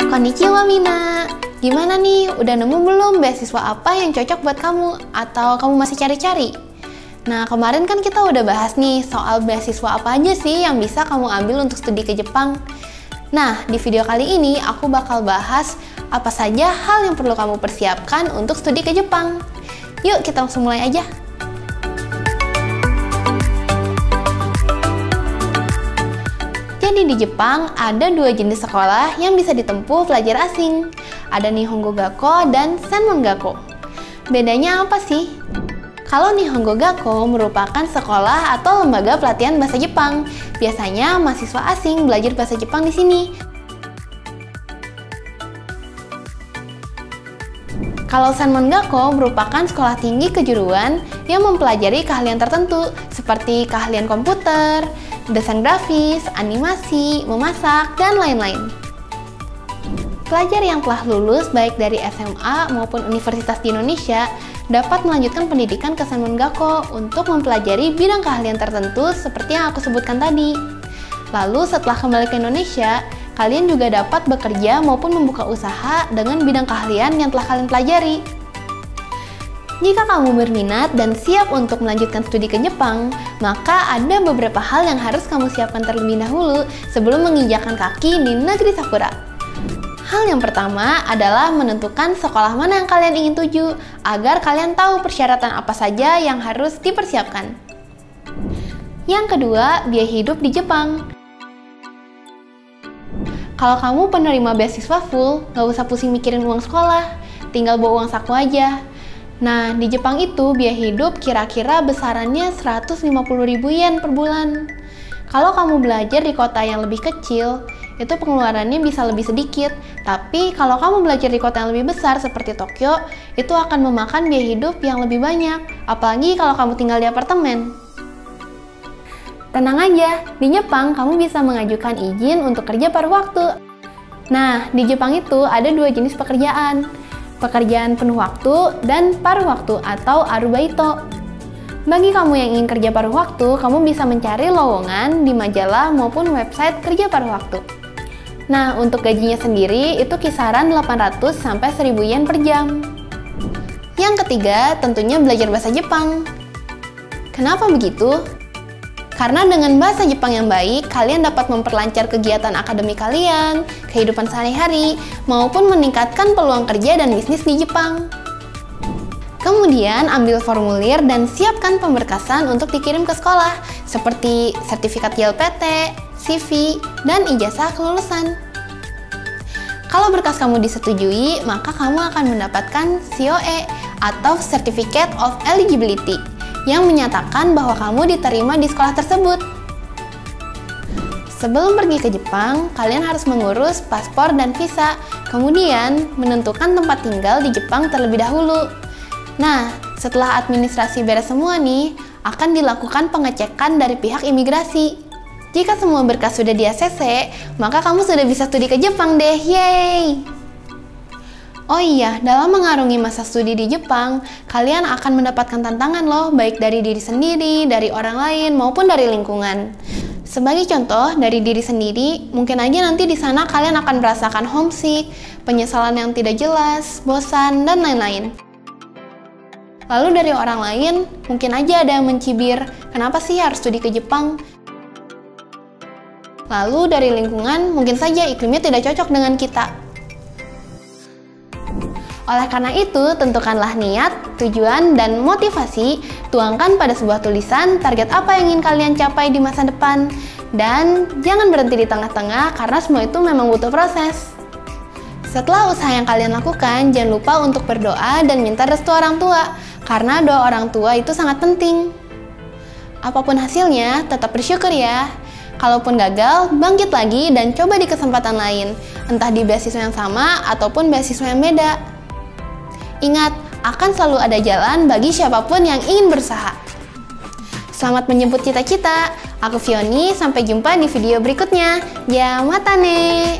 Konnichiwa Mina. Gimana nih, udah nemu belum beasiswa apa yang cocok buat kamu? Atau kamu masih cari-cari? Nah, kemarin kan kita udah bahas nih soal beasiswa apa aja sih yang bisa kamu ambil untuk studi ke Jepang. Nah, di video kali ini aku bakal bahas apa saja hal yang perlu kamu persiapkan untuk studi ke Jepang. Yuk, kita langsung mulai aja. Jadi di Jepang ada dua jenis sekolah yang bisa ditempuh pelajar asing. Ada Nihongo Gakko dan Senmon Gakko. Bedanya apa sih? Kalau Nihongo Gakko merupakan sekolah atau lembaga pelatihan bahasa Jepang. Biasanya mahasiswa asing belajar bahasa Jepang di sini. Kalau Senmon Gakko merupakan sekolah tinggi kejuruan yang mempelajari keahlian tertentu seperti keahlian komputer, desain grafis, animasi, memasak, dan lain-lain. Pelajar yang telah lulus baik dari SMA maupun universitas di Indonesia dapat melanjutkan pendidikan ke Senmon Gakko untuk mempelajari bidang keahlian tertentu seperti yang aku sebutkan tadi. Lalu setelah kembali ke Indonesia, kalian juga dapat bekerja maupun membuka usaha dengan bidang keahlian yang telah kalian pelajari. Jika kamu berminat dan siap untuk melanjutkan studi ke Jepang, maka ada beberapa hal yang harus kamu siapkan terlebih dahulu sebelum menginjakkan kaki di negeri Sakura. Hal yang pertama adalah menentukan sekolah mana yang kalian ingin tuju, agar kalian tahu persyaratan apa saja yang harus dipersiapkan. Yang kedua, biaya hidup di Jepang. Kalau kamu penerima beasiswa full, nggak usah pusing mikirin uang sekolah, tinggal bawa uang saku aja. Nah, di Jepang itu biaya hidup kira-kira besarannya 150.000 yen per bulan. Kalau kamu belajar di kota yang lebih kecil, itu pengeluarannya bisa lebih sedikit. Tapi kalau kamu belajar di kota yang lebih besar seperti Tokyo, itu akan memakan biaya hidup yang lebih banyak. Apalagi kalau kamu tinggal di apartemen. Tenang aja, di Jepang kamu bisa mengajukan izin untuk kerja paruh waktu. Nah, di Jepang itu ada dua jenis pekerjaan. Pekerjaan penuh waktu dan paruh waktu atau arubaito. Bagi kamu yang ingin kerja paruh waktu, kamu bisa mencari lowongan di majalah maupun website kerja paruh waktu. Nah, untuk gajinya sendiri itu kisaran 800 sampai 1000 yen per jam. Yang ketiga, tentunya belajar bahasa Jepang. Kenapa begitu? Karena dengan bahasa Jepang yang baik, kalian dapat memperlancar kegiatan akademik kalian, kehidupan sehari-hari, maupun meningkatkan peluang kerja dan bisnis di Jepang. Kemudian, ambil formulir dan siapkan pemberkasan untuk dikirim ke sekolah, seperti sertifikat JLPT, CV, dan ijazah kelulusan. Kalau berkas kamu disetujui, maka kamu akan mendapatkan COE atau Certificate of Eligibility, yang menyatakan bahwa kamu diterima di sekolah tersebut. Sebelum pergi ke Jepang, kalian harus mengurus paspor dan visa, kemudian menentukan tempat tinggal di Jepang terlebih dahulu. Nah, setelah administrasi beres semua nih, akan dilakukan pengecekan dari pihak imigrasi. Jika semua berkas sudah di ACC, maka kamu sudah bisa studi ke Jepang deh, yeay! Oh iya, dalam mengarungi masa studi di Jepang, kalian akan mendapatkan tantangan loh, baik dari diri sendiri, dari orang lain, maupun dari lingkungan. Sebagai contoh, dari diri sendiri, mungkin aja nanti di sana kalian akan merasakan homesick, penyesalan yang tidak jelas, bosan, dan lain-lain. Lalu dari orang lain, mungkin aja ada yang mencibir, kenapa sih harus studi ke Jepang? Lalu dari lingkungan, mungkin saja iklimnya tidak cocok dengan kita. Oleh karena itu, tentukanlah niat, tujuan, dan motivasi, tuangkan pada sebuah tulisan target apa yang ingin kalian capai di masa depan, dan jangan berhenti di tengah-tengah karena semua itu memang butuh proses. Setelah usaha yang kalian lakukan, jangan lupa untuk berdoa dan minta restu orang tua, karena doa orang tua itu sangat penting. Apapun hasilnya, tetap bersyukur ya. Kalaupun gagal, bangkit lagi dan coba di kesempatan lain, entah di beasiswa yang sama ataupun beasiswa yang beda. Ingat, akan selalu ada jalan bagi siapapun yang ingin berusaha. Selamat menjemput cita-cita. Aku Fioni, sampai jumpa di video berikutnya. Ya, mata nih.